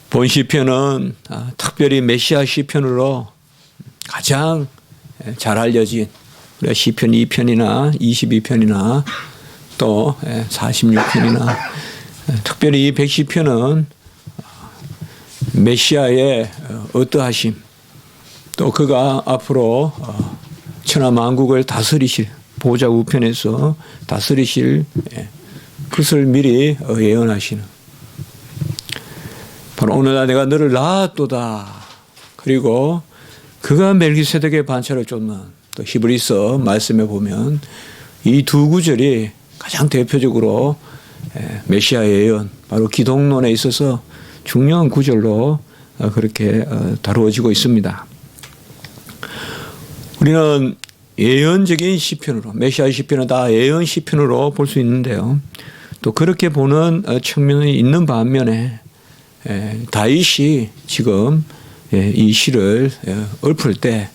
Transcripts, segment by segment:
본 시편은 특별히 메시아 시편으로 가장 잘 알려진 우리가 시편 2편이나 22편이나 또 46편이나 특별히 이 110편은 메시아의 어떠하심 또 그가 앞으로 천하 만국을 다스리실 보좌 우편에서 다스리실 그것을 미리 예언하시는 바로 오늘날 내가 너를 낳았도다. 그리고 그가 멜기세덱의 반차를 쫓는 또 히브리서 말씀에 보면 이 두 구절이 가장 대표적으로 메시아의 예언 바로 기독론에 있어서 중요한 구절로 그렇게 다루어지고 있습니다. 우리는 예언적인 시편으로 메시아의 시편은 다 예언 시편으로 볼 수 있는데요. 또 그렇게 보는 측면이 있는 반면에 다윗이 지금 이 시를 읊을 때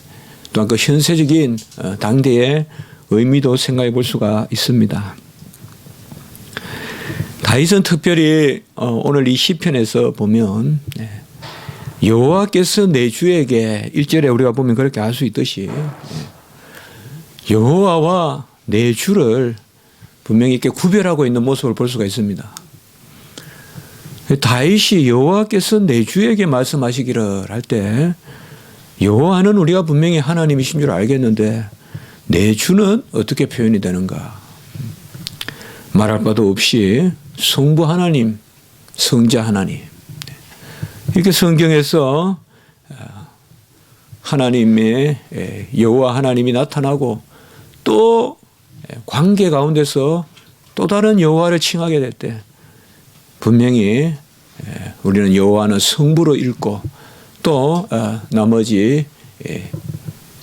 또한 그 현세적인 당대의 의미도 생각해 볼 수가 있습니다. 다윗은 특별히 오늘 이 시편에서 보면 여호와께서 내 주에게 1절에 우리가 보면 그렇게 알 수 있듯이 여호와와 내 주를 분명히 이렇게 구별하고 있는 모습을 볼 수가 있습니다. 다윗이 여호와께서 내 주에게 말씀하시기를 할 때 여호와는 우리가 분명히 하나님이신 줄 알겠는데 내 주는 어떻게 표현이 되는가? 말할 바도 없이 성부 하나님, 성자 하나님 이렇게 성경에서 하나님의 여호와 하나님이 나타나고 또 관계 가운데서 또 다른 여호와를 칭하게 될 때 분명히 우리는 여호와는 성부로 읽고 또 나머지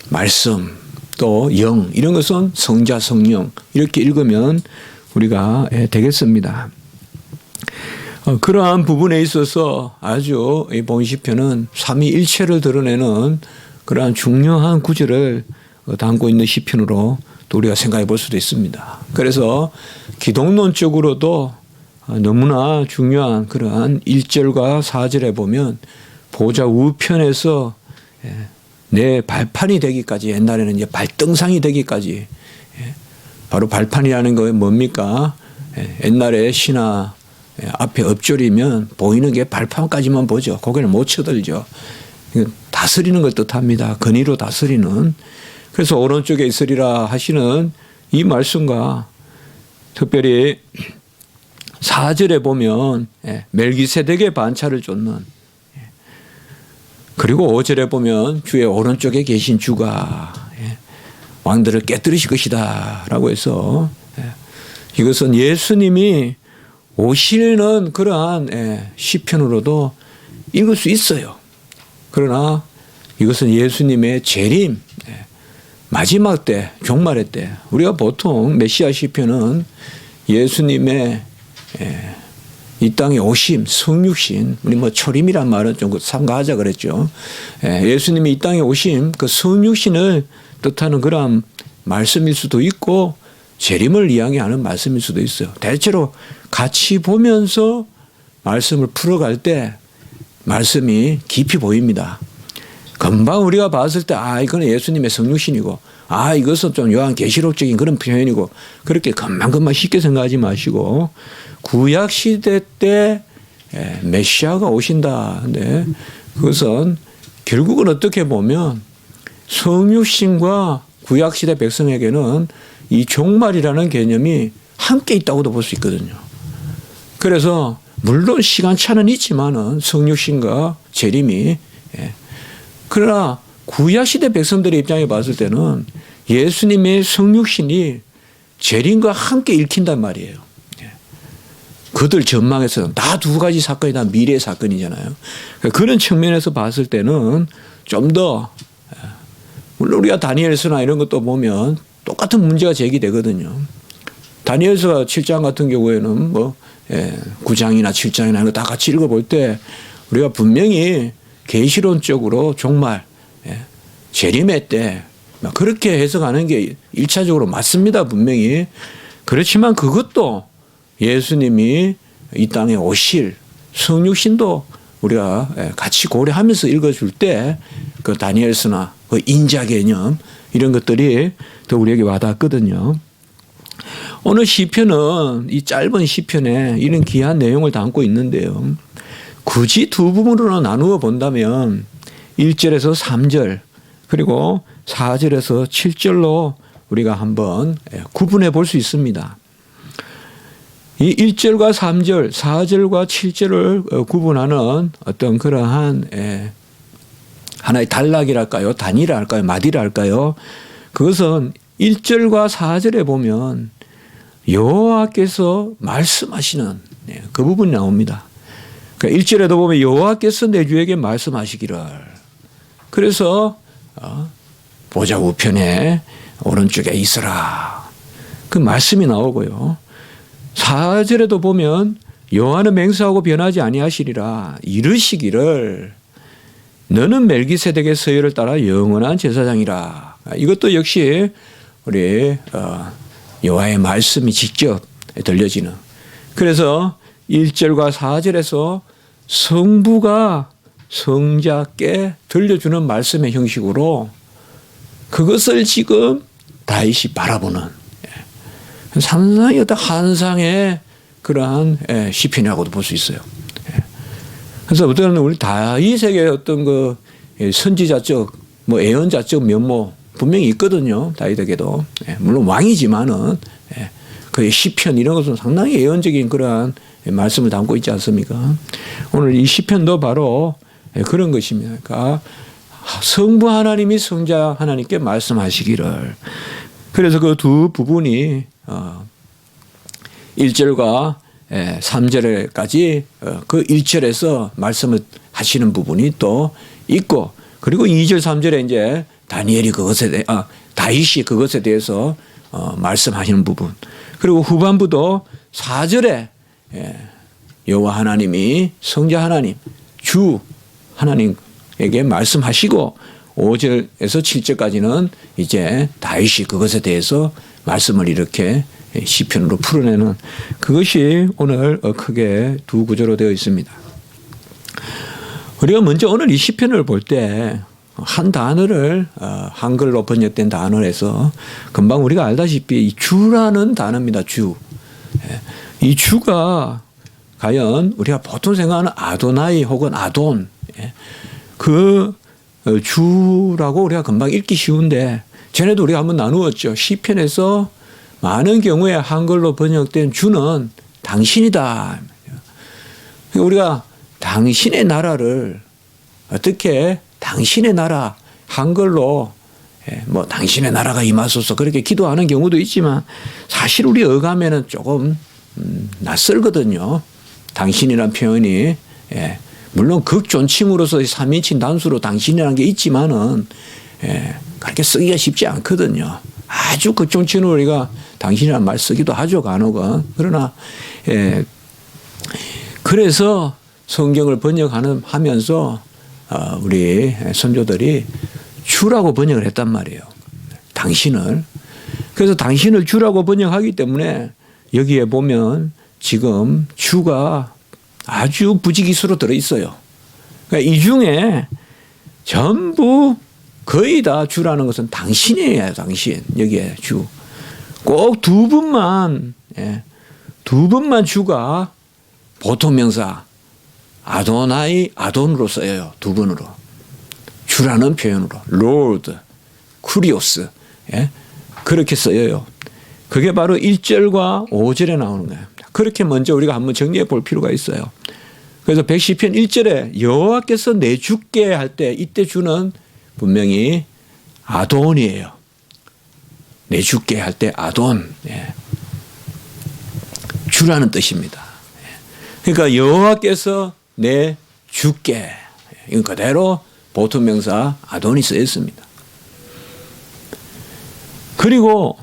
말씀 또 영 이런 것은 성자 성령 이렇게 읽으면 우리가 되겠습니다. 그러한 부분에 있어서 아주 이 본 시편은 삼위일체를 드러내는 그러한 중요한 구절을 담고 있는 시편으로 또 우리가 생각해 볼 수도 있습니다. 그래서 기독론적으로도 너무나 중요한 그러한 1절과 4절에 보면 보좌 우편에서 내 발판이 되기까지 옛날에는 이제 발등상이 되기까지 바로 발판이라는 거 뭡니까? 옛날에 신화 앞에 엎조리면 보이는 게 발판까지만 보죠. 고개를 못 쳐들죠. 다스리는 걸 뜻합니다. 근위로 다스리는. 그래서 오른쪽에 있으리라 하시는 이 말씀과 특별히 4절에 보면 멜기세덱의 반차를 쫓는 그리고 5절에 보면 주의 오른쪽에 계신 주가 왕들을 깨뜨리실 것이다 라고 해서 이것은 예수님이 오시는 그러한 시편으로도 읽을 수 있어요. 그러나 이것은 예수님의 재림 마지막 때 종말의 때 우리가 보통 메시아 시편은 예수님의 이 땅에 오심 성육신 우리 뭐 초림이란 말은 좀 삼가하자 그랬죠. 예수님이 이 땅에 오심 그 성육신을 뜻하는 그런 말씀일 수도 있고 재림을 이야기하는 말씀일 수도 있어요. 대체로 같이 보면서 말씀을 풀어갈 때 말씀이 깊이 보입니다. 금방 우리가 봤을 때 이거는 예수님의 성육신이고 이것은 좀 요한계시록적인 그런 표현이고 그렇게 금방금방 쉽게 생각하지 마시고 구약 시대 때 메시아가 오신다. 근데 그것은 결국은 어떻게 보면 성육신과 구약 시대 백성에게는 이 종말이라는 개념이 함께 있다고도 볼 수 있거든요. 그래서 물론 시간차는 있지만은 성육신과 재림이 그러나 구약시대 백성들의 입장에 봤을 때는 예수님의 성육신이 재림과 함께 읽힌단 말이에요. 그들 전망에서는 다 두 가지 사건이 다 미래의 사건이잖아요. 그런 측면에서 봤을 때는 좀 더 물론 우리가 다니엘서나 이런 것도 보면 똑같은 문제가 제기되거든요. 다니엘서 7장 같은 경우에는 9장이나 7장이나 이런 거 다 같이 읽어볼 때 우리가 분명히 계시론적으로 종말, 재림의 때 그렇게 해석하는 게 1차적으로 맞습니다. 분명히. 그렇지만 그것도 예수님이 이 땅에 오실 성육신도 우리가 같이 고려하면서 읽어줄 때 그 다니엘서나 그 인자 개념 이런 것들이 더 우리에게 와닿거든요. 오늘 시편은 이 짧은 시편에 이런 귀한 내용을 담고 있는데요. 굳이 두 부분으로 나누어 본다면 1절에서 3절 그리고 4절에서 7절로 우리가 한번 구분해 볼 수 있습니다. 이 1절과 3절, 4절과 7절을 구분하는 어떤 그러한 하나의 단락이랄까요? 단위랄까요? 마디랄까요? 그것은 1절과 4절에 보면 여호와께서 말씀하시는 그 부분이 나옵니다. 그러니까 1절에도 보면 여호와께서 내 주에게 말씀하시기를. 그래서 보좌 우편에 오른쪽에 있으라. 그 말씀이 나오고요. 4절에도 보면 여호와는 맹세하고 변하지 아니하시리라. 이르시기를 너는 멜기세덱의 서열을 따라 영원한 제사장이라. 이것도 역시 우리 여호와의 말씀이 직접 들려지는. 그래서 1절과 4절에서 성부가 성자께 들려주는 말씀의 형식으로 그것을 지금 다윗이 바라보는 상당히 어떤 환상의 그러한 시편이라고도 볼 수 있어요. 그래서 어떤 우리 다윗에게 어떤 그 선지자적 뭐 예언자적 면모 분명히 있거든요. 다윗에게도. 물론 왕이지만은 그의 시편 이런 것은 상당히 예언적인 그러한 말씀을 담고 있지 않습니까? 오늘 이 시편도 바로 그런 것입니다. 그러니까 성부 하나님이 성자 하나님께 말씀하시기를. 그래서 그 두 부분이 1절과 3절에까지 그 1절에서 말씀을 하시는 부분이 또 있고, 그리고 2절, 3절에 이제 다니엘이 다윗이 그것에 대해서 말씀하시는 부분, 그리고 후반부도 4절에 여호와 하나님이 성자 하나님, 주 하나님에게 말씀하시고 5절에서 7절까지는 이제 다윗이 그것에 대해서 말씀을 이렇게 시편으로 풀어내는 그것이 오늘 크게 두 구조로 되어 있습니다. 우리가 먼저 오늘 이 시편을 볼 때 한 단어를 한글로 번역된 단어에서 금방 우리가 알다시피 이 주라는 단어입니다. 주. 이 주가 과연 우리가 보통 생각하는 아도나이 혹은 아돈 그 주라고 우리가 금방 읽기 쉬운데 전에도 우리가 한번 나누었죠. 시편에서 많은 경우에 한글로 번역된 주는 당신이다. 우리가 당신의 나라를 어떻게 당신의 나라 한글로 뭐 당신의 나라가 임하소서 그렇게 기도하는 경우도 있지만 사실 우리 어감에는 조금 낯설거든요. 당신이라는 표현이 물론 극존칭으로서 3인칭 단수로 당신이라는 게 있지만은 그렇게 쓰기가 쉽지 않거든요. 아주 극존칭으로 우리가 당신이라는 말 쓰기도 하죠, 간혹은. 그러나 그래서 성경을 번역하면서 우리 선조들이 주라고 번역을 했단 말이에요. 당신을. 그래서 당신을 주라고 번역하기 때문에 여기에 보면 지금 주가 아주 부지기수로 들어있어요. 그러니까 이 중에 전부 거의 다 주라는 것은 당신이에요. 당신. 여기에 주. 꼭 두 분만 주가 보통 명사 아도나이 아돈으로 써요. 두 번으로. 주라는 표현으로. Lord, 쿠리오스. 그렇게 써요. 그게 바로 1절과 5절에 나오는 거예요. 그렇게 먼저 우리가 한번 정리해 볼 필요가 있어요. 그래서 110편 1절에 여호와께서 내 주께 할 때 이때 주는 분명히 아돈이에요. 내 주께 할 때 아돈. 주라는 뜻입니다. 그러니까 여호와께서 내 주께. 이건 그대로 보통 명사 아돈이 쓰였습니다. 그리고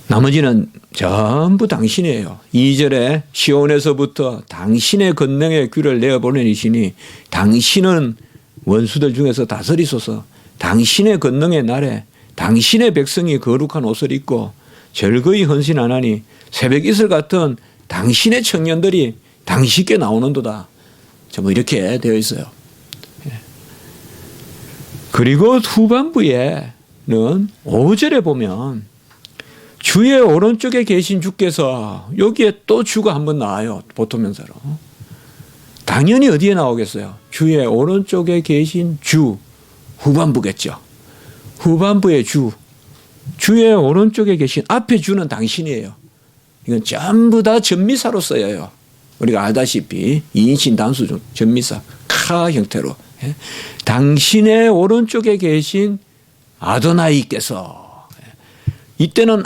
나머지는 전부 당신이에요. 2절에 시온에서부터 당신의 권능의 귀를 내어보내시니 당신은 원수들 중에서 다스리소서. 당신의 권능의 날에 당신의 백성이 거룩한 옷을 입고 절거히 헌신 안 하니 새벽 이슬 같은 당신의 청년들이 당신께 나오는도다. 뭐 이렇게 되어 있어요. 그리고 후반부에는 5절에 보면 주의 오른쪽에 계신 주께서, 여기에 또 주가 한번 나와요. 보통명사로. 당연히 어디에 나오겠어요? 주의 오른쪽에 계신 주. 후반부겠죠. 후반부의 주. 주의 오른쪽에 계신, 앞에 주는 당신이에요. 이건 전부 다 전미사로 써요. 우리가 알다시피 2인칭 단수 중 전미사 카 형태로. 당신의 오른쪽에 계신 아도나이께서, 이때는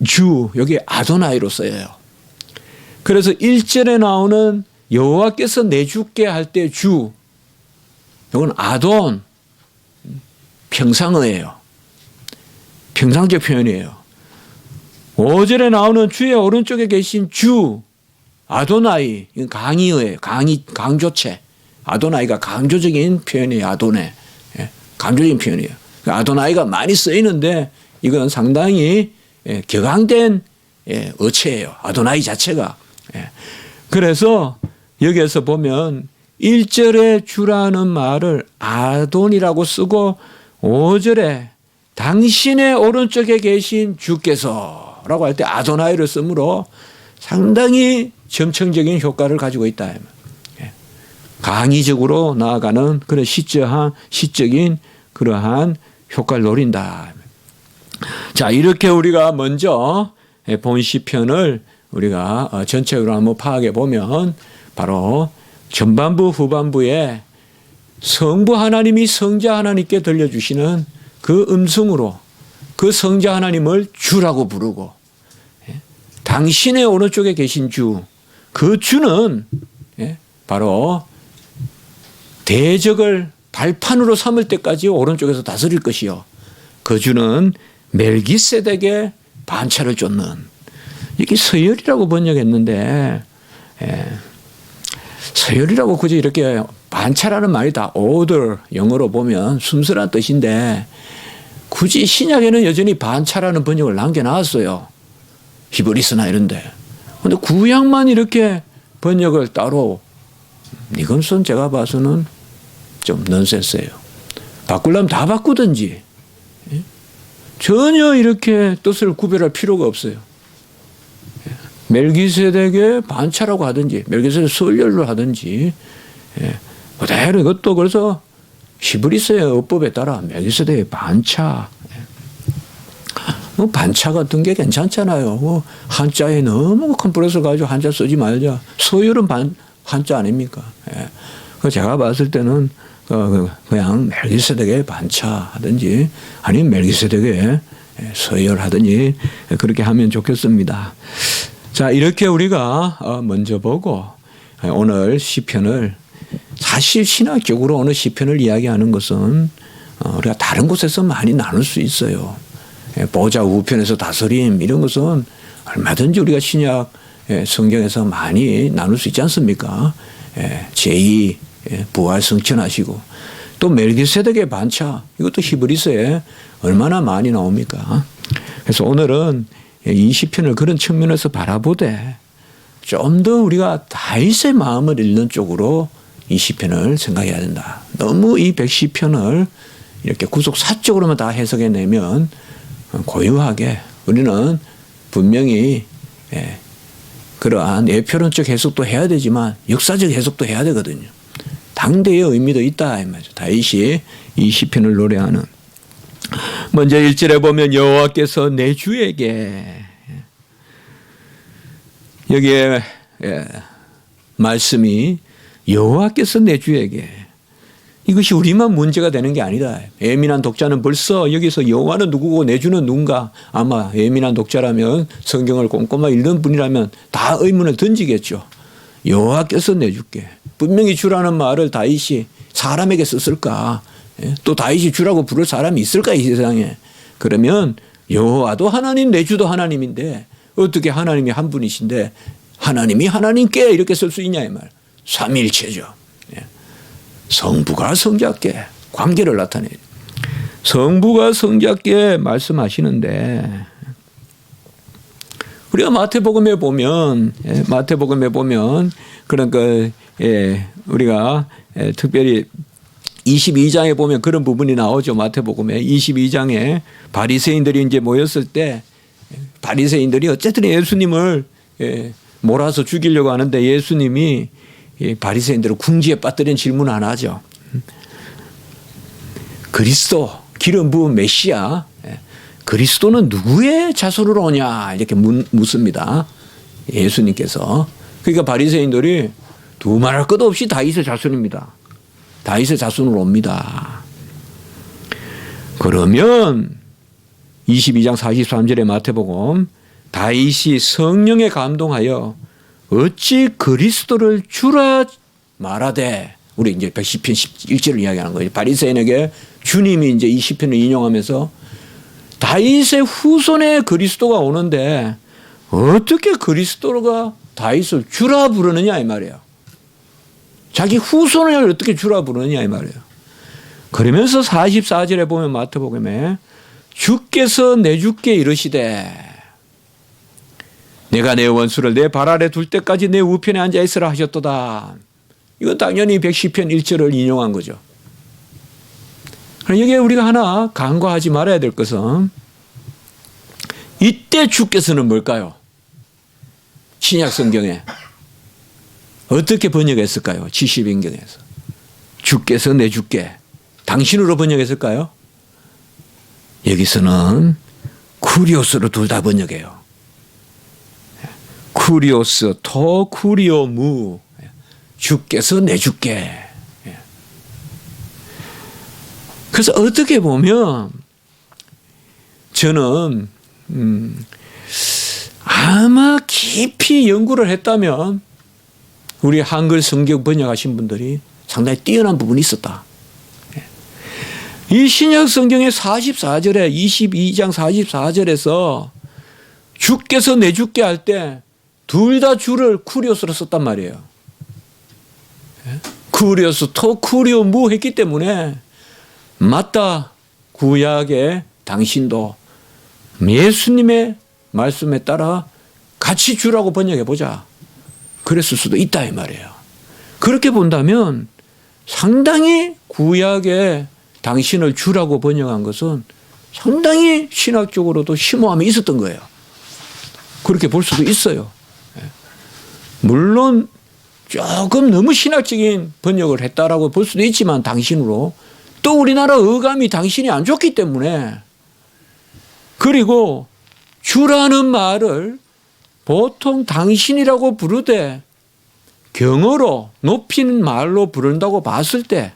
주, 여기 아도나이로 써요. 그래서 1절에 나오는 여호와께서 내 주께 할 때 주, 이건 아돈, 평상어예요. 평상적 표현이에요. 5절에 나오는 주의 오른쪽에 계신 주, 아도나이, 이건 강의어예요. 강조체. 아도나이가 강조적인 표현이에요. 아도네. 강조적인 표현이에요. 아도나이가 많이 쓰이는데 이건 상당히 격앙된 어체예요. 아도나이 자체가. 그래서 여기에서 보면 1절에 주라는 말을 아돈이라고 쓰고 5절에 당신의 오른쪽에 계신 주께서 라고 할 때 아도나이를 쓰므로 상당히 점층적인 효과를 가지고 있다. 강의적으로 나아가는 그런 시적인 그러한 효과를 노린다. 자, 이렇게 우리가 먼저 본 시편을 우리가 전체적으로 한번 파악해 보면 바로 전반부 후반부에 성부 하나님이 성자 하나님께 들려주시는 그 음성으로 그 성자 하나님을 주라고 부르고, 당신의 오른쪽에 계신 주, 그 주는 바로 대적을 발판으로 삼을 때까지 오른쪽에서 다스릴 것이요, 그 주는 멜기세덱의 반차를 쫓는, 이게 서열이라고 번역했는데, 서열이라고 굳이 이렇게 반차라는 말이 다 order, 영어로 보면 순서란 뜻인데 굳이 신약에는 여전히 반차라는 번역을 남겨놨어요. 히브리스나 이런데. 그런데 구약만 이렇게 번역을 따로, 이것은 제가 봐서는 좀 넌센스예요. 바꾸려면 다 바꾸든지, 전혀 이렇게 뜻을 구별할 필요가 없어요. 멜기세덱의 반차라고 하든지 멜기세덱 서열로 하든지, 그대로 이것도 그래서 히브리서의 어법에 따라 멜기세덱의 반차, 반차 같은 게 괜찮잖아요. 한자에 너무 컴플렉스 가지고 한자 쓰지 말자. 서열은 한자 아닙니까? 제가 봤을 때는 그냥 멜기세덱의 반차 하든지 아니면 멜기세덱의 서열 하든지 그렇게 하면 좋겠습니다. 자, 이렇게 우리가 먼저 보고 오늘 시편을, 사실 신학적으로 오늘 시편을 이야기하는 것은 우리가 다른 곳에서 많이 나눌 수 있어요. 보좌 우편에서 다스림 이런 것은 얼마든지 우리가 신약 성경에서 많이 나눌 수 있지 않습니까? 제2 부활 성천하시고 또 멜기세덱의 반차, 이것도 히브리서에 얼마나 많이 나옵니까? 그래서 오늘은 이 시편을 그런 측면에서 바라보되 좀 더 우리가 다윗의 마음을 읽는 쪽으로 이 시편을 생각해야 된다. 너무 이 110편을 이렇게 구속사적으로만 다 해석해내면 고유하게, 우리는 분명히 그러한 예표론적 해석도 해야 되지만 역사적 해석도 해야 되거든요. 당대의 의미도 있다 이 말이죠. 다윗이 이 시편을 노래하는. 먼저 1절에 보면 여호와께서 내 주에게, 여기에 말씀이 여호와께서 내 주에게, 이것이 우리만 문제가 되는 게 아니다. 예민한 독자는 벌써 여기서 여호와는 누구고 내 주는 누군가, 아마 예민한 독자라면 성경을 꼼꼼하게 읽는 분이라면 다 의문을 던지겠죠. 여호와께서 내 주께, 분명히 주라는 말을 다윗이 사람에게 썼을까? 또 다윗이 주라고 부를 사람이 있을까 이 세상에? 그러면 여호와도 하나님, 내 주도 하나님인데 어떻게 하나님이 한 분이신데 하나님이 하나님께 이렇게 쓸 수 있냐 이 말. 삼위일체죠. 성부가 성자께 관계를 나타내요. 성부가 성자께 말씀하시는데 우리가 마태복음에 보면 그런 우리가 특별히 22장에 보면 그런 부분이 나오죠. 마태복음에 22장에 바리새인들이 이제 모였을 때 바리새인들이 어쨌든 예수님을 몰아서 죽이려고 하는데 예수님이 바리새인들을 궁지에 빠뜨린 질문 하나 하죠. 그리스도 기름 부은 메시아 그리스도는 누구의 자손으로 오냐 이렇게 묻습니다. 예수님께서. 그러니까 바리새인들이 두말할 것 없이 다윗의 자손입니다. 다윗의 자손으로 옵니다. 그러면 22장 43절의 마태복음 다윗이 성령에 감동하여 어찌 그리스도를 주라 말하되 우리 이제 시편 11절을 이야기하는 거예요. 바리새인에게 주님이 이제 이 시편을 인용하면서 다윗의 후손에 그리스도가 오는데 어떻게 그리스도가 다윗을 주라 부르느냐 이 말이에요. 자기 후손을 어떻게 주라 부르느냐 이 말이에요. 그러면서 44절에 보면 마태복음에 주께서 내 주께 이르시되 내가 내 원수를 내 발 아래 둘 때까지 내 우편에 앉아 있으라 하셨도다. 이건 당연히 시편 1절을 인용한 거죠. 여기에 우리가 하나 간과하지 말아야 될 것은 이때 주께서는 뭘까요? 신약 성경에 어떻게 번역했을까요? 70인경에서 주께서 내 주께 당신으로 번역했을까요? 여기서는 쿠리오스로 둘 다 번역해요. 쿠리오스 토 쿠리오무 주께서 내 주께. 그래서 어떻게 보면 저는 아마 깊이 연구를 했다면 우리 한글 성경 번역하신 분들이 상당히 뛰어난 부분이 있었다. 이 신약 성경의 44절에 22장 44절에서 주께서 내 주께 할 때 둘 다 주를 쿠리오스로 썼단 말이에요. 쿠리오스 토 쿠리오 무 했기 때문에 맞다. 구약의 당신도 예수님의 말씀에 따라 같이 주라고 번역해 보자. 그랬을 수도 있다 이 말이에요. 그렇게 본다면 상당히 구약의 당신을 주라고 번역한 것은 상당히 신학적으로도 심오함이 있었던 거예요. 그렇게 볼 수도 있어요. 물론 조금 너무 신학적인 번역을 했다라고 볼 수도 있지만 당신으로 또 우리나라 어감이 당신이 안 좋기 때문에 그리고 주라는 말을 보통 당신이라고 부르되 경어로 높이는 말로 부른다고 봤을 때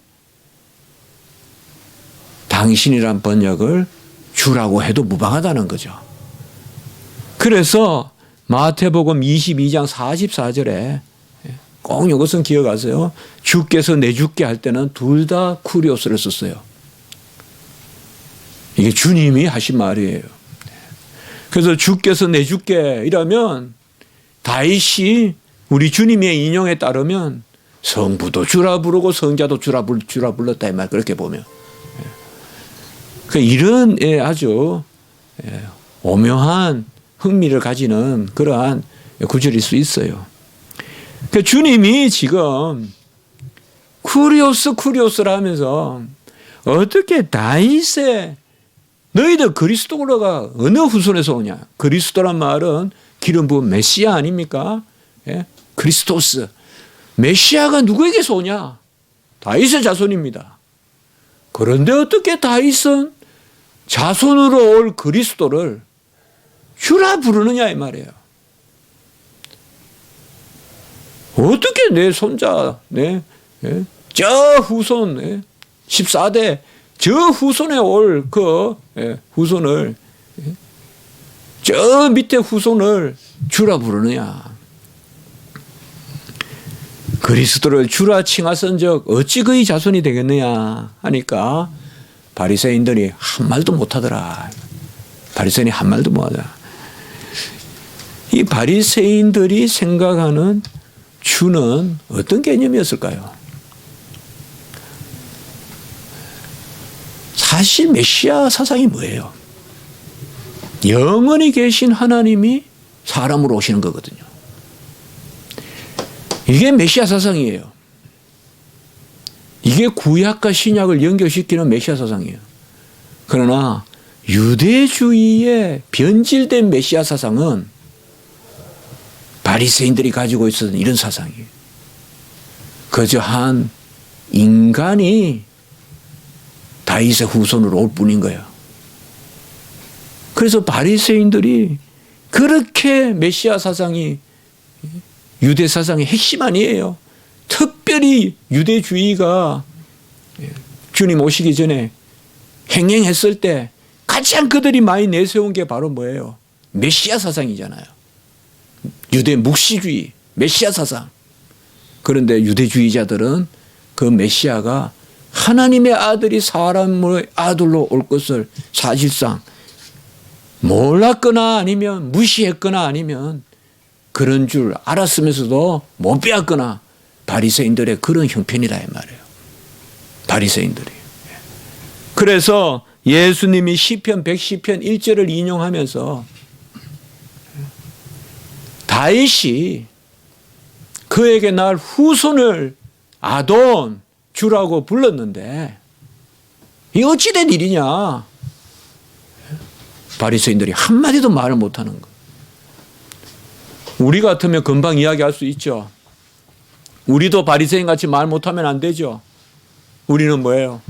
당신이란 번역을 주라고 해도 무방하다는 거죠. 그래서 마태복음 22장 44절에 꼭 이것은 기억하세요. 주께서 내 주께 할 때는 둘 다 쿠리오스를 썼어요. 이게 주님이 하신 말이에요. 그래서 주께서 내 주께 이라면 다윗이 우리 주님의 인용에 따르면 성부도 주라 부르고 성자도 주라 불렀다 이 말 그렇게 보면 이런 아주 오묘한 흥미를 가지는 그러한 구절일 수 있어요. 주님이 지금 쿠리오스라 하면서 어떻게 다윗의 너희들 그리스도가 어느 후손에서 오냐? 그리스도란 말은 기름 부은 메시아 아닙니까? 그리스토스. 메시아가 누구에게서 오냐? 다윗의 자손입니다. 그런데 어떻게 다윗은 자손으로 올 그리스도를 주라 부르느냐 이 말이에요. 어떻게 내 손자, 저 후손, 14대 저 후손에 올 그 후손을 저 밑에 후손을 주라 부르느냐. 그리스도를 주라 칭하선즉 어찌 그의 자손이 되겠느냐 하니까 바리새인들이 한 말도 못하더라. 바리새인이 한 말도 못하더라. 이 바리새인들이 생각하는 주는 어떤 개념이었을까요? 사실 메시아 사상이 뭐예요? 영원히 계신 하나님이 사람으로 오시는 거거든요. 이게 메시아 사상이에요. 이게 구약과 신약을 연결시키는 메시아 사상이에요. 그러나 유대주의의 변질된 메시아 사상은 바리새인들이 가지고 있었던 이런 사상이에요. 그저 한 인간이 다윗의 후손으로 올 뿐인 거예요. 그래서 바리새인들이 그렇게 메시아 사상이 유대 사상의 핵심 아니에요. 특별히 유대주의가 주님 오시기 전에 행행했을 때 가장 그들이 많이 내세운 게 바로 뭐예요? 메시아 사상이잖아요. 유대 묵시주의, 메시아 사상. 그런데 유대주의자들은 그 메시아가 하나님의 아들이 사람의 아들로 올 것을 사실상 몰랐거나 아니면 무시했거나 아니면 그런 줄 알았으면서도 못 배웠거나 바리새인들의 그런 형편이라 이 말이에요. 바리새인들이. 그래서 예수님이 시편 110편 1절을 인용하면서 다윗이 그에게 날 후손을 아돈 주라고 불렀는데 이 어찌된 일이냐. 바리새인들이 한마디도 말을 못하는 거. 우리 같으면 금방 이야기할 수 있죠. 우리도 바리새인 같이 말 못하면 안 되죠. 우리는 뭐예요?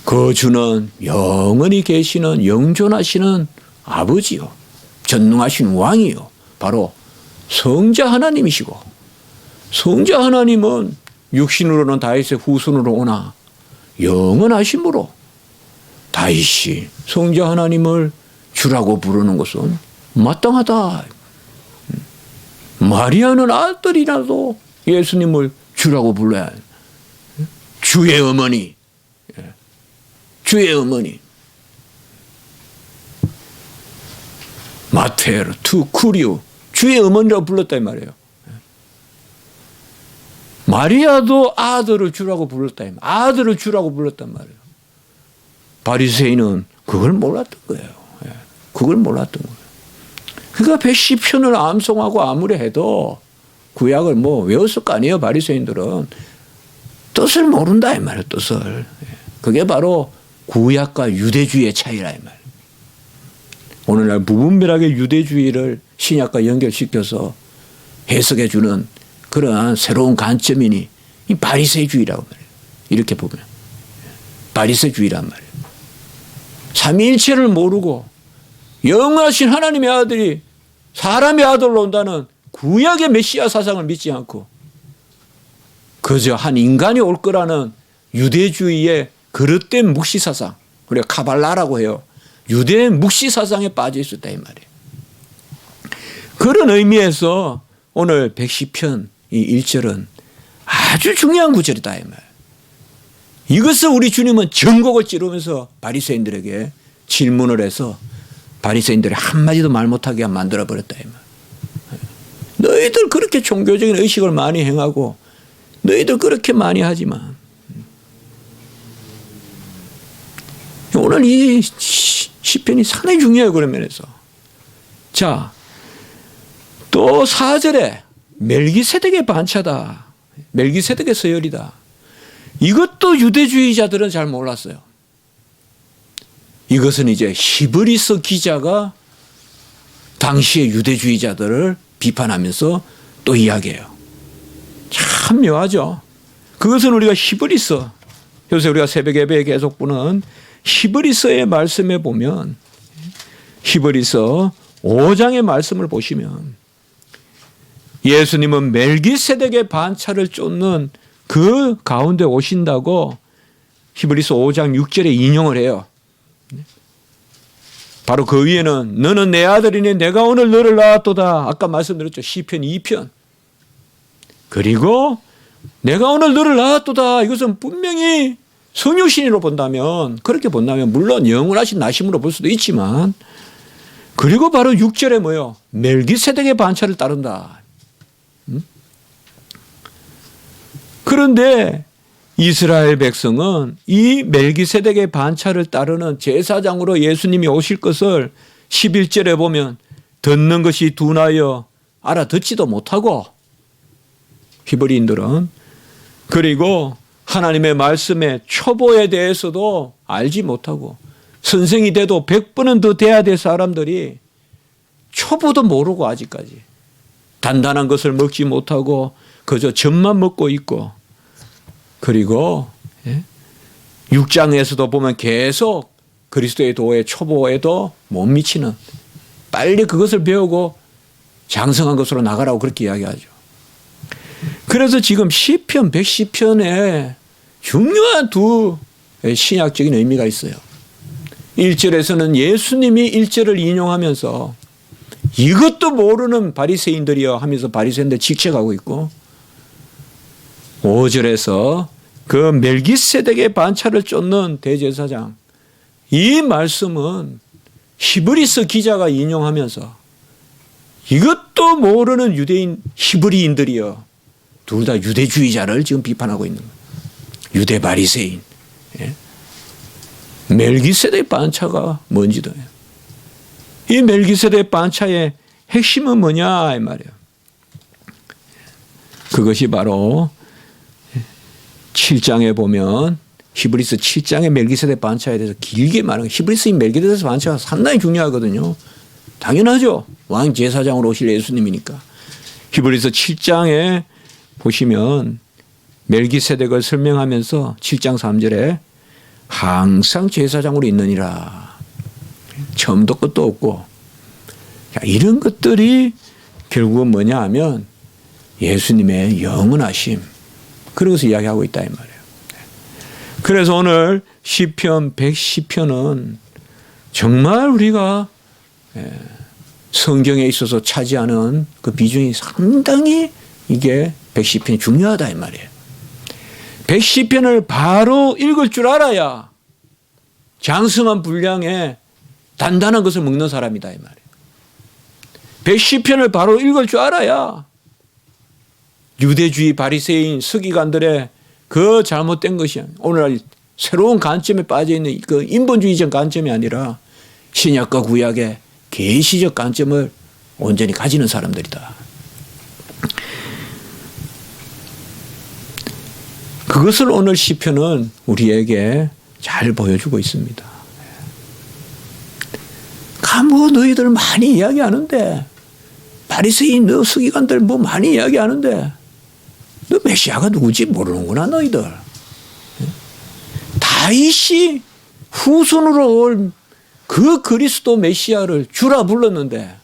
그 주는 영원히 계시는 영존하시는 아버지요. 전능하신 왕이요. 바로 성자 하나님이시고 성자 하나님은 육신으로는 다윗의 후손으로 오나 영원하심으로 다윗이 성자 하나님을 주라고 부르는 것은 마땅하다. 마리아는 아들이라도 예수님을 주라고 불러야 해. 주의 어머니. 주의 어머니. 마테르, 투, 쿠리오. 주의 어머니라고 불렀다 이 말이에요. 마리아도 아들을 주라고 불렀다 이 말이에요. 아들을 주라고 불렀단 말이에요. 바리새인은 그걸 몰랐던 거예요. 그걸 몰랐던 거예요. 그러니까 110편을 암송하고 아무리 해도 구약을 뭐 외웠을 거 아니에요. 바리새인들은 뜻을 모른다 이 말이에요. 뜻을. 그게 바로 구약과 유대주의의 차이라 이 말이에요. 오늘날 무분별하게 유대주의를 신약과 연결시켜서 해석해 주는 그러한 새로운 관점이니 이 바리새주의라고 말해요. 이렇게 보면 바리새주의란 말이에요. 삼위일체를 모르고 영원하신 하나님의 아들이 사람의 아들로 온다는 구약의 메시아 사상을 믿지 않고 그저 한 인간이 올 거라는 유대주의의 그릇된 묵시 사상, 우리가 카발라라고 해요. 유대 묵시 사상에 빠져 있었다 이 말이에요. 그런 의미에서 오늘 110편 이 1절은 아주 중요한 구절이다 이 말이에요. 이것을 우리 주님은 전곡을 찌르면서 바리새인들에게 질문을 해서 바리새인들이 한마디도 말 못하게 만들어버렸다 이 말이에요. 너희들 그렇게 종교적인 의식을 많이 행하고 너희들 그렇게 많이 하지만 오늘 이 시편이 상당히 중요해요. 그런 면에서. 자, 또 4절에 멜기세덱의 반차다. 멜기세덱의 서열이다. 이것도 유대주의자들은 잘 몰랐어요. 이것은 이제 히브리서 기자가 당시의 유대주의자들을 비판하면서 또 이야기해요. 참 묘하죠. 그것은 우리가 히브리서, 요새 우리가 새벽 예배에 계속 보는 히브리서의 말씀에 보면 히브리서 5장의 말씀을 보시면 예수님은 멜기세덱의 반차를 쫓는 그 가운데 오신다고 히브리서 5장 6절에 인용을 해요. 바로 그 위에는 너는 내 아들이니 내가 오늘 너를 낳았도다. 아까 말씀드렸죠. 시편 2편. 그리고 내가 오늘 너를 낳았도다. 이것은 분명히 성육신으로 본다면 그렇게 본다면 물론 영원하신 나심으로 볼 수도 있지만 그리고 바로 6절에 뭐요? 멜기세덱의 반차를 따른다. 그런데 이스라엘 백성은 이 멜기세덱의 반차를 따르는 제사장으로 예수님이 오실 것을 11절에 보면 듣는 것이 둔하여 알아듣지도 못하고, 히브리인들은, 그리고 하나님의 말씀의 초보에 대해서도 알지 못하고, 선생이 돼도 100번은 더 돼야 될 사람들이 초보도 모르고 아직까지 단단한 것을 먹지 못하고 그저 젖만 먹고 있고, 그리고 6장에서도 보면 계속 그리스도의 도의 초보에도 못 미치는, 빨리 그것을 배우고 장성한 것으로 나가라고 그렇게 이야기하죠. 그래서 지금 시편 110편에 중요한 두 신약적인 의미가 있어요. 1절에서는 예수님이 1절을 인용하면서 이것도 모르는 바리새인들이여 하면서 바리새인들 직책하고 있고, 5절에서 그 멜기세덱의 반차를 쫓는 대제사장, 이 말씀은 히브리서 기자가 인용하면서 이것도 모르는 유대인 히브리인들이여, 둘 다 유대주의자를 지금 비판하고 있는 거예요. 유대 바리새인. 멜기세덱 반차가 뭔지도. 이 멜기세덱 반차의 핵심은 뭐냐 이 말이에요. 그것이 바로 7장에 보면 히브리서 7장의 멜기세덱 반차에 대해서 길게 말하는, 히브리서인 멜기세덱 반차가 상당히 중요하거든요. 당연하죠. 왕 제사장으로 오실 예수님이니까. 히브리서 7장에 보시면 멜기세덱을 설명하면서 7장 3절에 항상 제사장으로 있느니라. 처음도 끝도 없고. 이런 것들이 결국은 뭐냐 하면 예수님의 영원하심, 그런 것을 이야기하고 있다 이 말이에요. 그래서 오늘 시편 110편은 정말 우리가 성경에 있어서 차지하는 그 비중이 상당히, 이게 110편이 중요하다 이 말이에요. 110편을 바로 읽을 줄 알아야 장성한 분량의 단단한 것을 먹는 사람이다 이 말이에요. 110편을 바로 읽을 줄 알아야 유대주의 바리새인 서기관들의 그 잘못된 것이 오늘날 새로운 관점에 빠져있는 그 인본주의적 관점이 아니라 신약과 구약의 계시적 관점을 온전히 가지는 사람들이다. 그것을 오늘 시편은 우리에게 잘 보여주고 있습니다. 뭐 너희들 많이 이야기하는데, 바리새인 너 서기관들 뭐 많이 이야기하는데 너 메시아가 누구지 모르는구나 너희들. 다윗이 후손으로 올 그 그리스도 메시아를 주라 불렀는데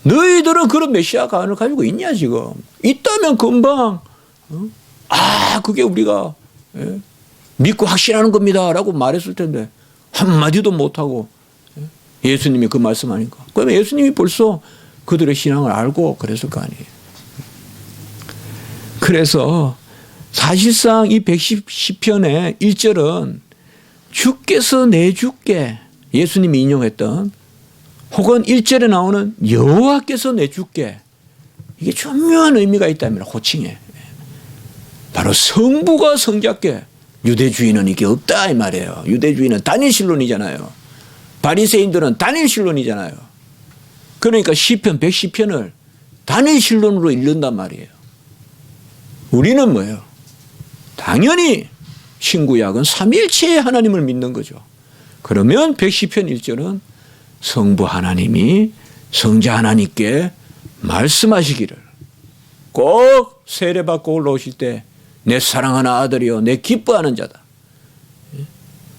너희들은 그런 메시아 가능을 가지고 있냐 지금. 있다면 금방 그게 우리가 믿고 확신하는 겁니다 라고 말했을 텐데 한마디도 못하고 예수님이 그 말씀하니까. 그러면 예수님이 벌써 그들의 신앙을 알고 그랬을 거 아니에요. 그래서 사실상 이 110편의 1절은 주께서 내주께, 예수님이 인용했던, 혹은 1절에 나오는 여호와께서 내주께, 이게 중요한 의미가 있다면 호칭에 바로 성부가 성자께. 유대주의는 이게 없다 이 말이에요. 유대주의는 단일신론이잖아요. 바리새인들은 단일신론이잖아요. 그러니까 시편 110편을 단일신론으로 읽는단 말이에요. 우리는 뭐예요? 당연히 신구약은 삼위일체의 하나님을 믿는 거죠. 그러면 110편 1절은 성부 하나님이 성자 하나님께 말씀하시기를, 꼭 세례받고 올라오실 때 내 사랑하는 아들이요 내 기뻐하는 자다.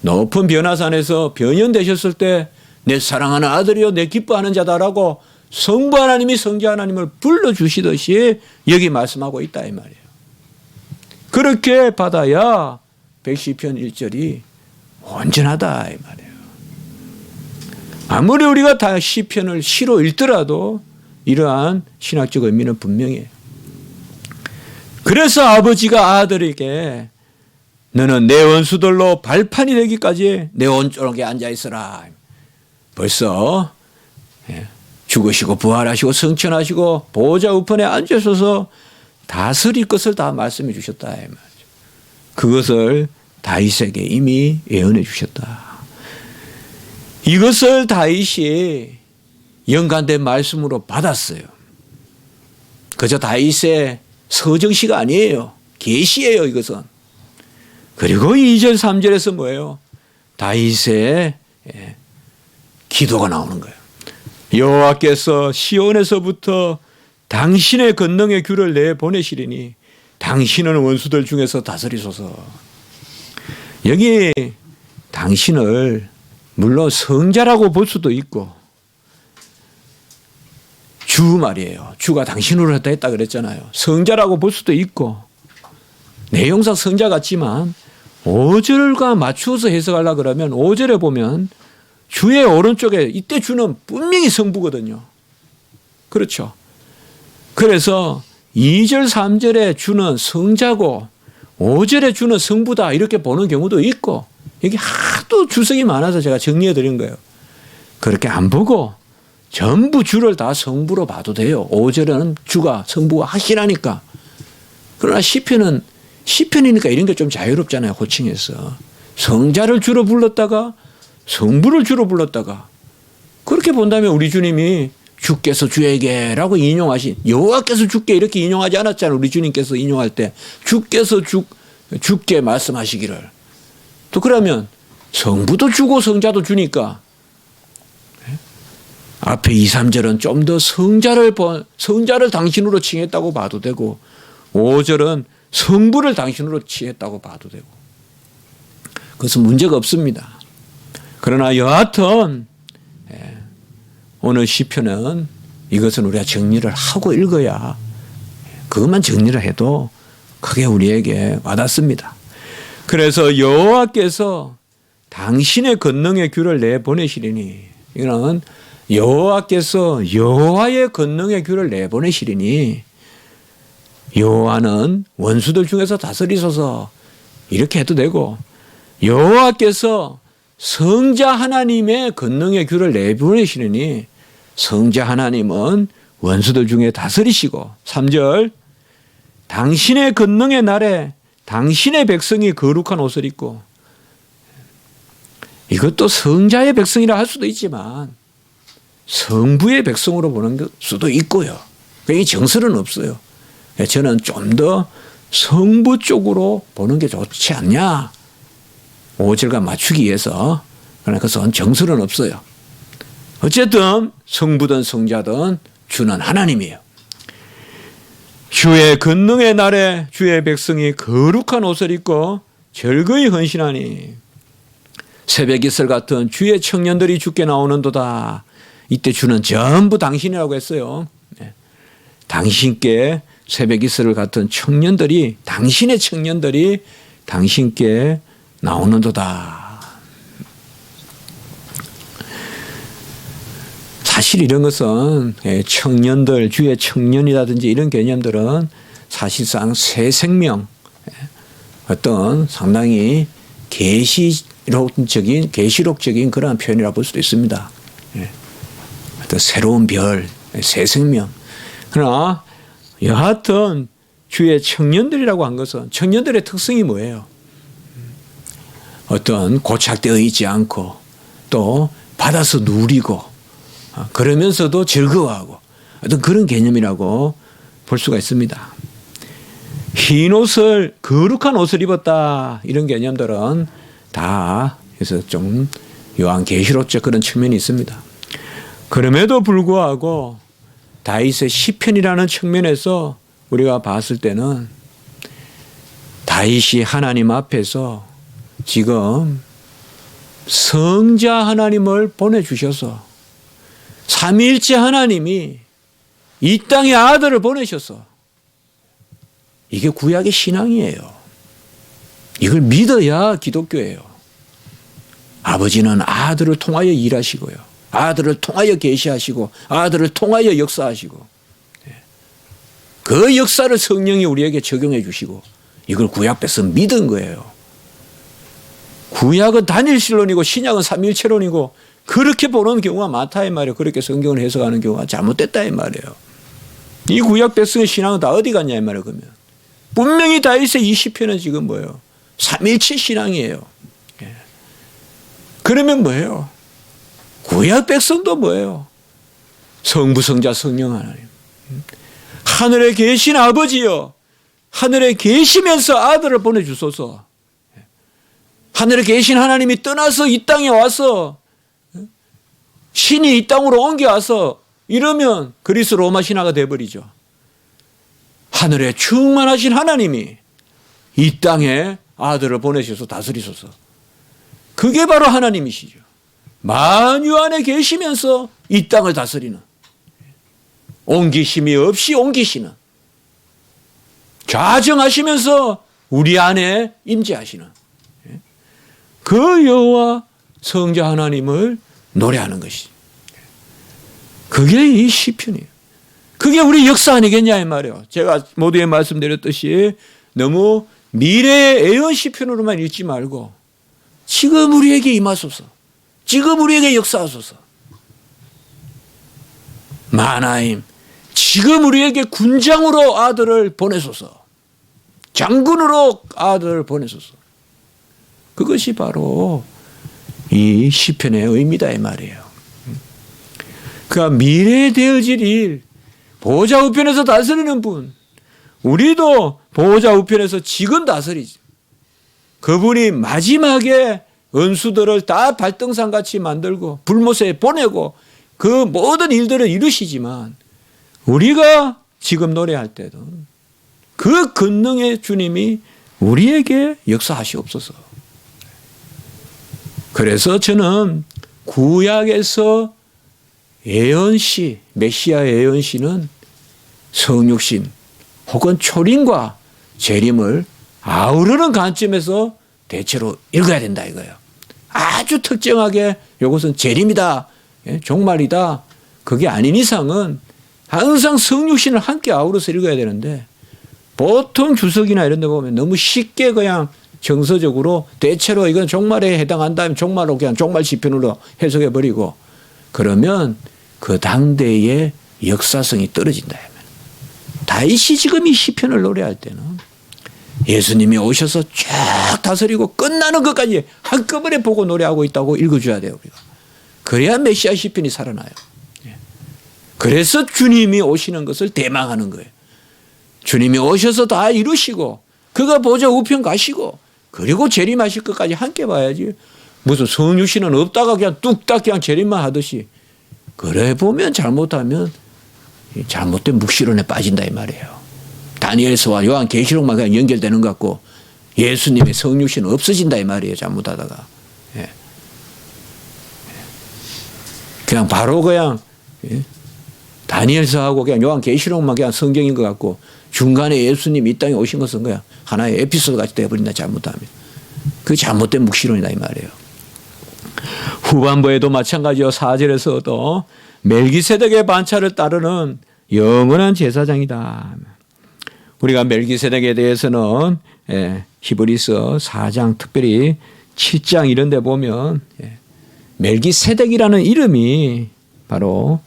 높은 변화산에서 변현되셨을 때 내 사랑하는 아들이요 내 기뻐하는 자다라고 성부 하나님이 성자 하나님을 불러주시듯이 여기 말씀하고 있다 이 말이에요. 그렇게 받아야 110편 1절이 온전하다 이 말이에요. 아무리 우리가 다 시편을 시로 읽더라도 이러한 신학적 의미는 분명해요. 그래서 아버지가 아들에게 너는 내 원수들로 발판이 되기까지 내 오른쪽에 앉아있어라. 벌써 죽으시고 부활하시고 성천하시고 보호자 우편에 앉으셔서 다스릴 것을 다 말씀해 주셨다 이 말이죠. 그것을 다윗에게 이미 예언해 주셨다. 이것을 다윗이 연관된 말씀으로 받았어요. 그저 다윗의 서정시가 아니에요. 계시예요, 이것은. 그리고 2절 3절에서 뭐예요? 다윗의 기도가 나오는 거예요. 여호와께서 시온에서부터 당신의 권능의 귤을 내보내시리니 당신은 원수들 중에서 다스리소서. 여기 당신을 물론 성자라고 볼 수도 있고, 주 말이에요. 주가 당신으로 했다 그랬잖아요. 성자라고 볼 수도 있고, 내용상 성자 같지만 5절과 맞추어서 해석하려고 그러면 5절에 보면 주의 오른쪽에 이때 주는 분명히 성부거든요. 그렇죠. 그래서 2절 3절에 주는 성자고 5절에 주는 성부다 이렇게 보는 경우도 있고, 여기 하도 주석이 많아서 제가 정리해 드린 거예요. 그렇게 안 보고 전부 주를 다 성부로 봐도 돼요. 5절에는 주가 성부가 확실하니까. 그러나 시편이니까 이런 게 좀 자유롭잖아요. 호칭에서 성자를 주로 불렀다가 성부를 주로 불렀다가, 그렇게 본다면 우리 주님이 주께서 주에게라고 인용하신, 여호와께서 주께 이렇게 인용하지 않았잖아요. 우리 주님께서 인용할 때 주께서 주께 말씀하시기를. 또 그러면 성부도 주고 성자도 주니까 앞에 2, 3절은 좀 더 성자를 당신으로 칭했다고 봐도 되고, 5절은 성부를 당신으로 칭했다고 봐도 되고, 그것은 문제가 없습니다. 그러나 여하튼 오늘 시편은 이것은 우리가 정리를 하고 읽어야, 그것만 정리를 해도 크게 우리에게 와닿습니다. 그래서 여호와께서 당신의 권능의 귤을 내보내시리니, 이거는 여호와께서 여호와의 권능의 귤을 내보내시리니, 여호와는 원수들 중에서 다스리소서 이렇게 해도 되고, 여호와께서 성자 하나님의 권능의 귤을 내보내시니 성자 하나님은 원수들 중에 다스리시고, 3절 당신의 권능의 날에 당신의 백성이 거룩한 옷을 입고, 이것도 성자의 백성이라 할 수도 있지만 성부의 백성으로 보는 수도 있고요. 이 정설은 없어요. 저는 좀 더 성부 쪽으로 보는 게 좋지 않냐, 5절과 맞추기 위해서. 그러나 그것은 정설은 없어요. 어쨌든 성부든 성자든 주는 하나님이에요. 주의 권능의 날에 주의 백성이 거룩한 옷을 입고 절거히 헌신하니 새벽 이슬 같은 주의 청년들이 주께 나오는도다. 이때 주는 전부 당신이라고 했어요. 당신께 새벽 이슬 같은 청년들이, 당신의 청년들이 당신께 나오는도다. 사실 이런 것은 청년들, 주의 청년이라든지 이런 개념들은 사실상 새 생명, 어떤 상당히 계시록적인 그러한 표현이라고 볼 수도 있습니다. 어떤 새로운 별, 새 생명. 그러나 여하튼 주의 청년들이라고 한 것은, 청년들의 특성이 뭐예요? 어떤 고착되어 있지 않고 또 받아서 누리고 그러면서도 즐거워하고, 어떤 그런 개념이라고 볼 수가 있습니다. 흰 옷을, 거룩한 옷을 입었다, 이런 개념들은 다 그래서 좀 요한계시록적 그런 측면이 있습니다. 그럼에도 불구하고 다윗의 시편이라는 측면에서 우리가 봤을 때는 다윗이 하나님 앞에서 지금 성자 하나님을 보내주셔서, 삼위일체 하나님이 이 땅에 아들을 보내셔서, 이게 구약의 신앙이에요. 이걸 믿어야 기독교예요. 아버지는 아들을 통하여 일하시고요, 아들을 통하여 계시하시고, 아들을 통하여 역사하시고, 그 역사를 성령이 우리에게 적용해 주시고, 이걸 구약 백성 믿은 거예요. 구약은 단일신론이고 신약은 삼위일체론이고, 그렇게 보는 경우가 많다 이 말이에요. 그렇게 성경을 해석하는 경우가 잘못됐다 이 말이에요. 이 구약 백성의 신앙은 다 어디 갔냐 이 말이에요. 그러면 분명히 다윗의 이 시편은 지금 뭐예요? 삼위일체 신앙이에요. 그러면 뭐예요? 구약 백성도 뭐예요? 성부, 성자, 성령 하나님. 하늘에 계신 아버지여, 하늘에 계시면서 아들을 보내주소서. 하늘에 계신 하나님이 떠나서 이 땅에 와서 신이 이 땅으로 옮겨와서 이러면 그리스 로마 신화가 돼버리죠. 하늘에 충만하신 하나님이 이 땅에 아들을 보내셔서 다스리소서. 그게 바로 하나님이시죠. 만유 안에 계시면서 이 땅을 다스리는, 옮기심이 없이 옮기시는, 좌정하시면서 우리 안에 임재하시는 그 여호와 성자 하나님을 노래하는 것이, 그게 이 시편이에요. 그게 우리 역사 아니겠냐 이 말이에요. 제가 모두에 말씀드렸듯이 너무 미래의 애언 시편으로만 읽지 말고 지금 우리에게 임하소서, 지금 우리에게 역사하소서. 마나임, 지금 우리에게 군장으로 아들을 보내소서, 장군으로 아들을 보내소서. 그것이 바로 이 시편의 의미다 이 말이에요. 그러니까 미래에 되어질 일, 보호자 우편에서 다스리는 분, 우리도 보호자 우편에서 지금 다스리지. 그분이 마지막에 은수들을 다 발등상같이 만들고 불못에 보내고 그 모든 일들을 이루시지만 우리가 지금 노래할 때도 그 권능의 주님이 우리에게 역사하시옵소서. 그래서 저는 구약에서 예언시, 메시아 예언시는 성육신 혹은 초림과 재림을 아우르는 관점에서 대체로 읽어야 된다 이거예요. 아주 특정하게 이것은 재림이다, 종말이다, 그게 아닌 이상은 항상 성육신을 함께 아우러서 읽어야 되는데 보통 주석이나 이런 데 보면 너무 쉽게 그냥 정서적으로 대체로 이건 종말에 해당한다면 종말로 그냥 종말 시편으로 해석해버리고 그러면 그 당대의 역사성이 떨어진다. 다윗이 지금 이 시편을 노래할 때는 예수님이 오셔서 쫙 다스리고 끝나는 것까지 한꺼번에 보고 노래하고 있다고 읽어줘야 돼요. 우리가. 그래야 메시아 시편이 살아나요. 그래서 주님이 오시는 것을 대망하는 거예요. 주님이 오셔서 다 이루시고 그가 보좌 우편 가시고 그리고 재림하실 것까지 함께 봐야지. 무슨 성육신은 없다가 그냥 뚝딱 그냥 재림만 하듯이 그래 보면 잘못하면 잘못된 묵시론에 빠진다 이 말이에요. 다니엘서와 요한계시록만 그냥 연결되는 것 같고 예수님의 성육신은 없어진다 이 말이에요. 잘못하다가. 그냥 바로 그냥 다니엘서하고 그냥 요한계시록만 그냥 성경인 것 같고 중간에 예수님이 이 땅에 오신 것은 그냥 하나의 에피소드 같이 되어버린다 잘못하면. 그 잘못된 묵시론이다 이 말이에요. 후반부에도 마찬가지요. 4절에서도 멜기세덱의 반차를 따르는 영원한 제사장이다. 우리가 멜기세덱에 대해서는 히브리서 4장 특별히 7장 이런 데 보면 멜기세덱이라는 이름이 바로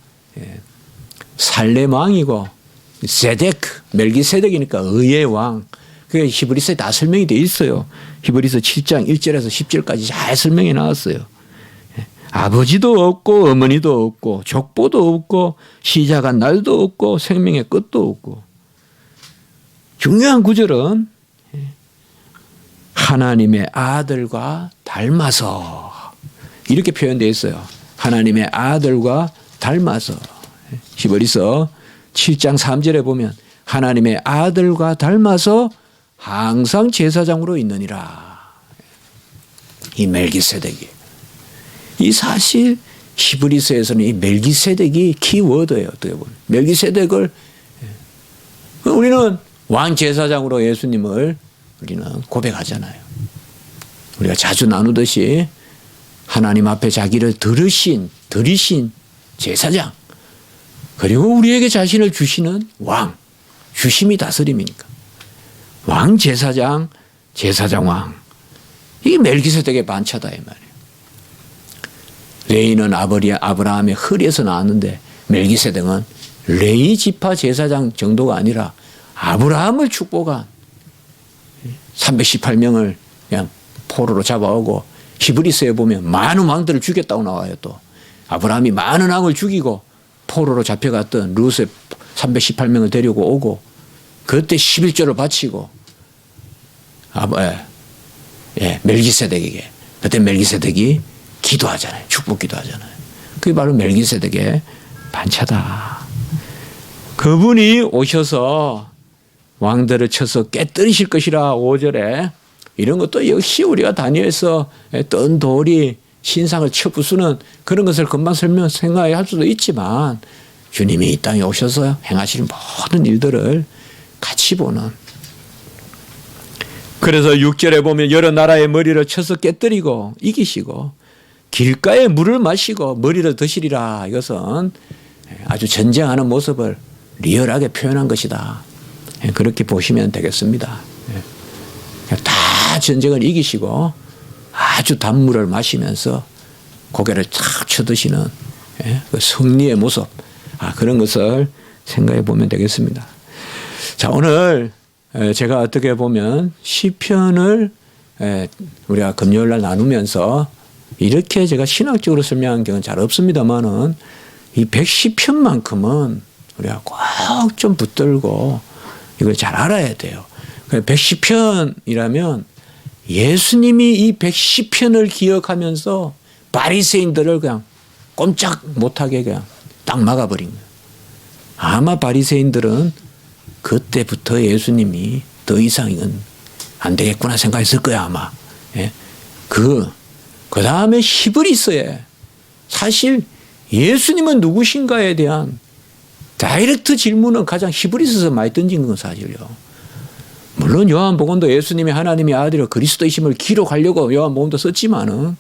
살렘 왕이고 세데크, 멜기세덱이니까 의의 왕. 그게 히브리서에 다 설명이 되어 있어요. 히브리서 7장 1절에서 10절까지 잘 설명이 나왔어요. 아버지도 없고 어머니도 없고 족보도 없고 시작한 날도 없고 생명의 끝도 없고. 중요한 구절은 하나님의 아들과 닮아서 이렇게 표현되어 있어요. 하나님의 아들과 닮아서. 히브리서 7장 3절에 보면 하나님의 아들과 닮아서 항상 제사장으로 있느니라. 이 멜기세덱이. 이 사실 히브리서에서는 이 멜기세덱이 키워드예요. 어떻게 보면. 멜기세덱을 우리는 왕 제사장으로 예수님을 우리는 고백하잖아요. 우리가 자주 나누듯이 하나님 앞에 자기를 들이신 제사장 그리고 우리에게 자신을 주시는 왕, 주심이 다스림이니까. 왕 제사장, 제사장 왕. 이게 멜기세덱의 반차다 이 말이에요. 레이는 아브라함의 허리에서 나왔는데 멜기세덱은 레이 지파 제사장 정도가 아니라 아브라함을 축복한 318명을 그냥 포로로 잡아오고 히브리서에 보면 많은 왕들을 죽였다고 나와요. 또 아브라함이 많은 왕을 죽이고 포로로 잡혀갔던 룻의 318명을 데리고 오고 그때 11조를 바치고 멜기세덱에게 그때 멜기세덱이 기도하잖아요. 축복 기도하잖아요. 그게 바로 멜기세덱의 반차다. 그분이 오셔서 왕들을 쳐서 깨뜨리실 것이라 5절에 이런 것도 역시 우리가 다니엘서 뜬 돌이 신상을 쳐 부수는 그런 것을 금방 생각할 수도 있지만 주님이 이 땅에 오셔서 행하시는 모든 일들을 같이 보는. 그래서 6절에 보면 여러 나라의 머리를 쳐서 깨뜨리고 이기시고 길가에 물을 마시고 머리를 드시리라. 이것은 아주 전쟁하는 모습을 리얼하게 표현한 것이다. 그렇게 보시면 되겠습니다. 다 전쟁을 이기시고 아주 단물을 마시면서 고개를 탁 쳐드시는 그 승리의 모습, 그런 것을 생각해 보면 되겠습니다. 자, 오늘 제가 어떻게 보면 시편을 우리가 금요일 날 나누면서 이렇게 제가 신학적으로 설명한 경우는 잘 없습니다만은 이 110편만큼은 우리가 꼭 좀 붙들고 이걸 잘 알아야 돼요. 110편이라면 예수님이 이 110편을 기억하면서 바리새인들을 그냥 꼼짝 못하게 그냥 딱 막아버린 거예요. 아마 바리새인들은 그때부터 예수님이 더 이상 이건 안 되겠구나 생각했을 거야 아마. 그 다음에 히브리서에 사실 예수님은 누구신가에 대한 다이렉트 질문은 가장 히브리서에서 많이 던진 건 사실이요. 물론 요한복음도 예수님이 하나님의 아들이요 그리스도이심을 기록하려고 요한복음도 썼지만은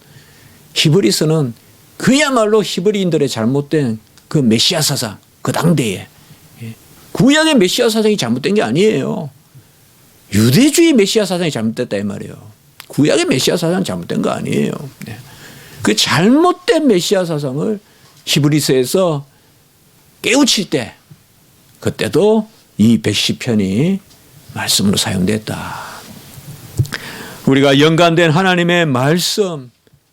히브리서는 그야말로 히브리인들의 잘못된 그 메시아 사상, 그 당대에 구약의 메시아 사상이 잘못된 게 아니에요. 유대주의 메시아 사상이 잘못됐다 이 말이에요. 구약의 메시아 사상은 잘못된 거 아니에요. 그 잘못된 메시아 사상을 히브리서에서 깨우칠 때 그때도 이 110편이 말씀으로 사용됐다. 우리가 연관된 하나님의 말씀,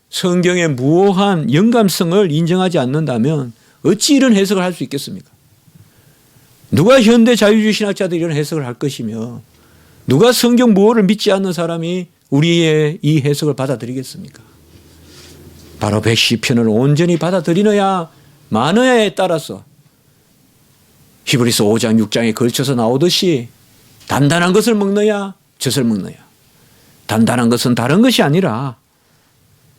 성경의 무오한 영감성을 인정하지 않는다면 어찌 이런 해석을 할 수 있겠습니까? 누가 현대 자유주의 신학자들이 이런 해석을 할 것이며 누가 성경 무오를 믿지 않는 사람이 우리의 이 해석을 받아들이겠습니까? 바로 110편을 온전히 받아들이느냐 마느냐에 따라서 히브리서 5장 6장에 걸쳐서 나오듯이 단단한 것을 먹느냐 젖을 먹느냐. 단단한 것은 다른 것이 아니라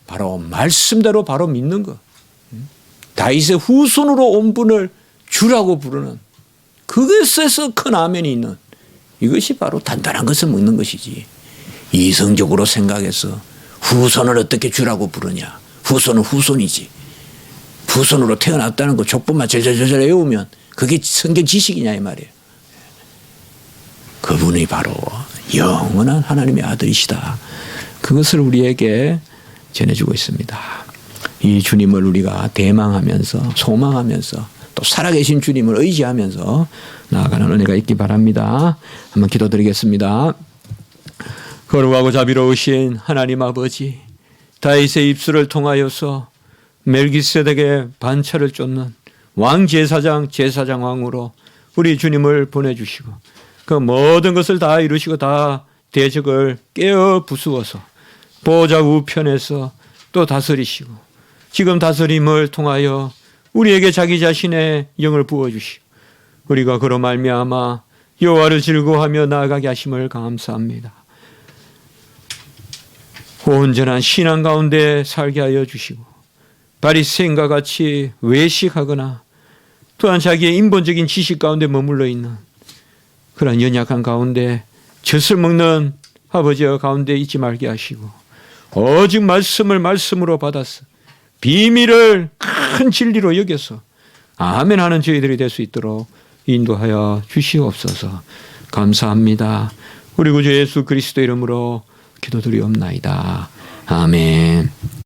바로 말씀대로 바로 믿는 것. 다윗의 후손으로 온 분을 주라고 부르는 그것에서 큰 아멘이 있는 이것이 바로 단단한 것을 먹는 것이지. 이성적으로 생각해서 후손을 어떻게 주라고 부르냐. 후손은 후손이지. 후손으로 태어났다는 거 족보만 절절절절 외우면 그게 성경 지식이냐 이 말이에요. 그분이 바로 영원한 하나님의 아들이시다. 그것을 우리에게 전해주고 있습니다. 이 주님을 우리가 대망하면서 소망하면서 또 살아계신 주님을 의지하면서 나아가는 은혜가 있기 바랍니다. 한번 기도드리겠습니다. 거룩하고 자비로우신 하나님 아버지, 다윗의 입술을 통하여서 멜기세덱의 반차를 쫓는 왕제사장 제사장 왕으로 우리 주님을 보내주시고 그 모든 것을 다 이루시고 다 대적을 깨어 부수어서 보좌 우편에서 또 다스리시고 지금 다스림을 통하여 우리에게 자기 자신의 영을 부어주시고 우리가 그로 말미암아 여호와를 즐거워하며 나아가게 하심을 감사합니다. 온전한 신앙 가운데 살게 하여 주시고 바리새인과 같이 외식하거나 또한 자기의 인본적인 지식 가운데 머물러 있는 그런 연약한 가운데 젖을 먹는 아버지와 가운데 있지 말게 하시고 오직 말씀을 말씀으로 받아서 비밀을 큰 진리로 여겨서 아멘 하는 저희들이 될 수 있도록 인도하여 주시옵소서. 감사합니다. 우리 구주 예수 그리스도 이름으로 기도드리옵나이다. 아멘.